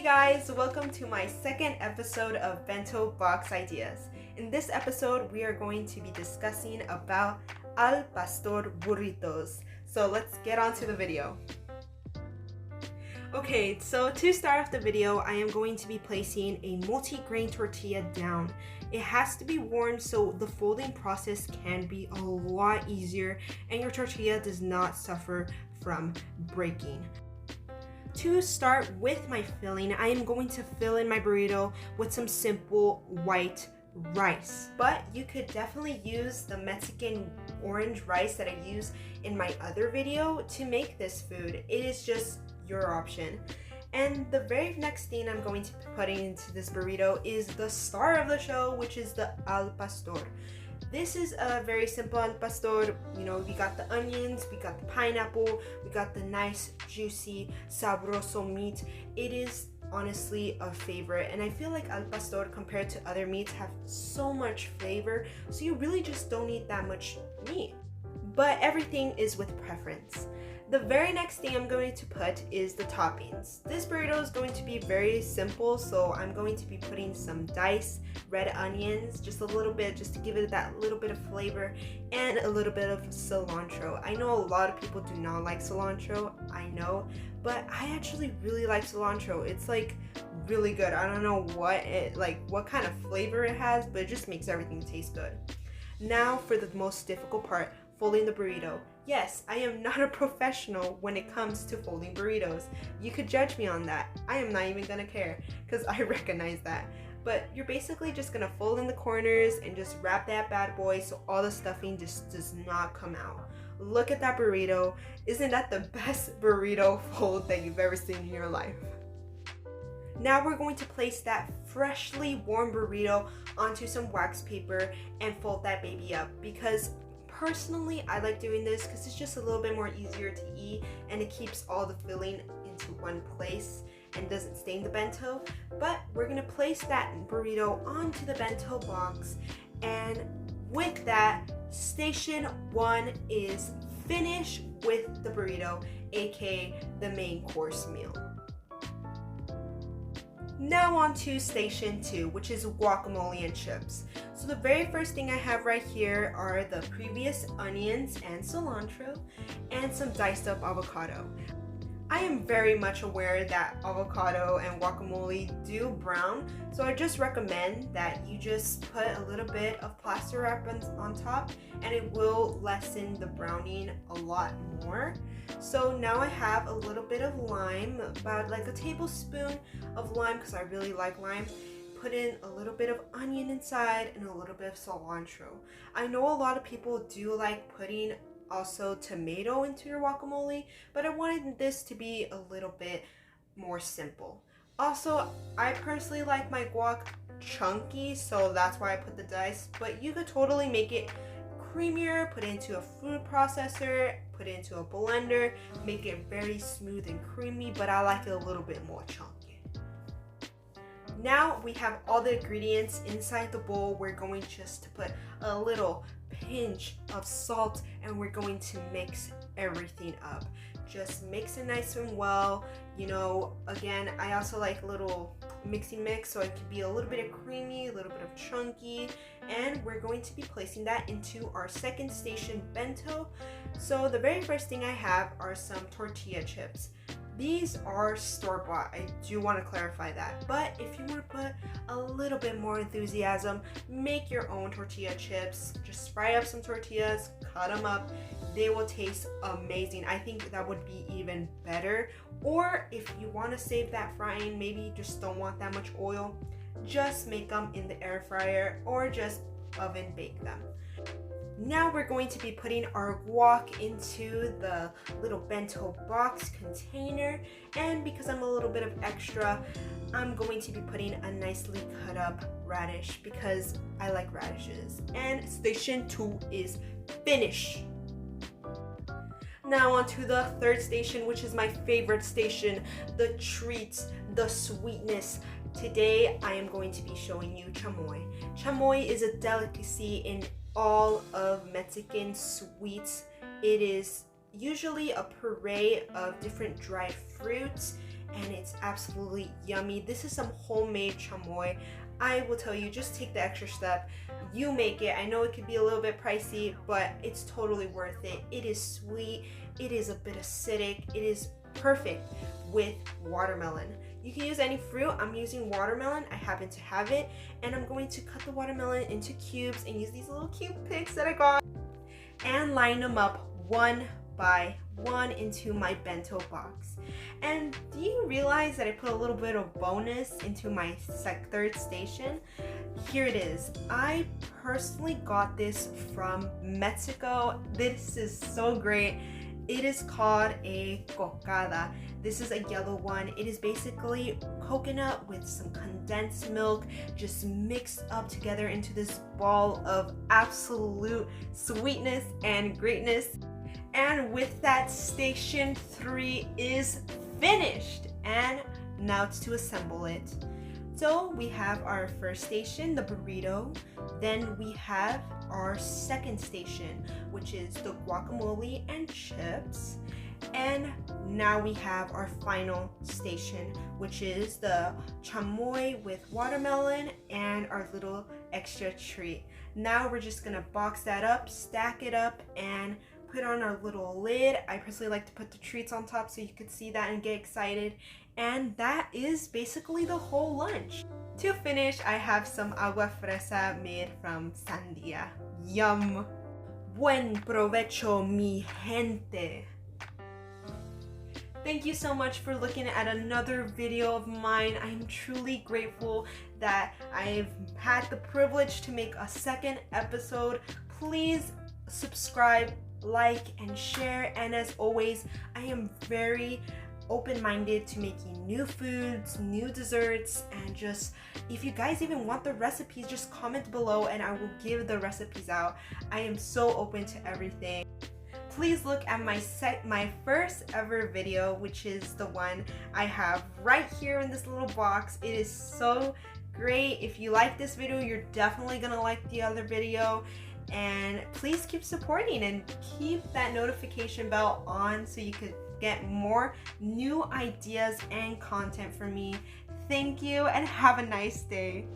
guys, welcome to my second episode of Bento Box Ideas. In this episode, we are going to be discussing about al pastor burritos. So let's get on to the video. Okay, so to start off the video, I am going to be placing a multi-grain tortilla down. It has to be warm so the folding process can be a lot easier and your tortilla does not suffer from breaking. To start with my filling, I am going to fill in my burrito with some simple white rice. But you could definitely use the Mexican orange rice that I use in my other video to make this food. It is just your option. And the very next thing I'm going to be putting into this burrito is the star of the show, which is the al pastor. This is a very simple al pastor. You know, we got the onions, we got the pineapple, we got the nice, juicy, sabroso meat. It is honestly a favorite, and I feel like al pastor compared to other meats have so much flavor, so you really just don't need that much meat. But everything is with preference. The very next thing I'm going to put is the toppings. This burrito is going to be very simple, so I'm going to be putting some diced red onions, just a little bit, just to give it that little bit of flavor, and a little bit of cilantro. I know a lot of people do not like cilantro, I know, but I actually really like cilantro. It's like really good. I don't know what kind of flavor it has, but it just makes everything taste good. Now for the most difficult part, folding the burrito. Yes, I am not a professional when it comes to folding burritos. You could judge me on that. I am not even gonna care because I recognize that. But you're basically just gonna fold in the corners and just wrap that bad boy so all the stuffing just does not come out. Look at that burrito. Isn't that the best burrito fold that you've ever seen in your life? Now we're going to place that freshly warm burrito onto some wax paper and fold that baby up, because personally, I like doing this because it's just a little bit more easier to eat and it keeps all the filling into one place and doesn't stain the bento. But we're gonna place that burrito onto the bento box, and with that, station 1 is finished with the burrito, aka the main course meal. Now on to station 2, which is guacamole and chips. So the very first thing I have right here are the previous onions and cilantro and some diced up avocado. I am very much aware that avocado and guacamole do brown, so I just recommend that you just put a little bit of plaster wrap on top and it will lessen the browning a lot more. So now I have a little bit of lime, about like a tablespoon of lime because I really like lime. Put in a little bit of onion inside and a little bit of cilantro. I know a lot of people do like putting also tomato into your guacamole, but I wanted this to be a little bit more simple. Also, I personally like my guac chunky, so that's why I put the dice, but you could totally make it creamier, put it into a food processor, put it into a blender, make it very smooth and creamy, but I like it a little bit more chunky. Now we have all the ingredients inside the bowl. We're going just to put a little pinch of salt and we're going to mix everything up. Just mix it nice and well. You know, again, I also like a little mixing mix so it can be a little bit of creamy, a little bit of chunky, and we're going to be placing that into our second station bento. So the very first thing I have are some tortilla chips. These are store-bought, I do want to clarify that, but if you want to put a little bit more enthusiasm, make your own tortilla chips. Just fry up some tortillas, cut them up, they will taste amazing. I think that would be even better. Or if you want to save that frying, maybe you just don't want that much oil, just make them in the air fryer or just oven bake them. Now we're going to be putting our guac into the little bento box container, and because I'm a little bit of extra, I'm going to be putting a nicely cut up radish because I like radishes. And station 2 is finished. Now on to the third station, which is my favorite station, the treats, the sweetness. Today I am going to be showing you chamoy. Chamoy is a delicacy in all of Mexican sweets. It is usually a puree of different dried fruits and it's absolutely yummy. This is some homemade chamoy. I will tell you, just take the extra step. You make it. I know it could be a little bit pricey, but it's totally worth it. It is sweet, it is a bit acidic, it is perfect with watermelon. You can use any fruit. I'm using watermelon. I happen to have it, and I'm going to cut the watermelon into cubes and use these little cube picks that I got and line them up one by one into my bento box. And do you realize that I put a little bit of bonus into my third station? Here it is. I personally got this from Mexico. This is so great. It is called a cocada. This is a yellow one. It is basically coconut with some condensed milk just mixed up together into this ball of absolute sweetness and greatness. And with that, station 3 is finished, and now it's to assemble it. So we have our first station, the burrito. Then we have our second station, which is the guacamole and chips. And now we have our final station, which is the chamoy with watermelon and our little extra treat. Now we're just gonna box that up, stack it up, and put on our little lid. I personally like to put the treats on top so you could see that and get excited. And that is basically the whole lunch. To finish, I have some agua fresa made from sandia. Yum! Buen provecho, mi gente! Thank you so much for looking at another video of mine. I'm truly grateful that I've had the privilege to make a second episode. Please subscribe, like, and share. And as always, I am very open-minded to making new foods, new desserts, and just if you guys even want the recipes, just comment below and I will give the recipes out. I am so open to everything. Please look at my first ever video, which is the one I have right here in this little box. It is so great. If you like this video, you're definitely gonna like the other video. And please keep supporting and keep that notification bell on so you could get more new ideas and content from me. Thank you and have a nice day.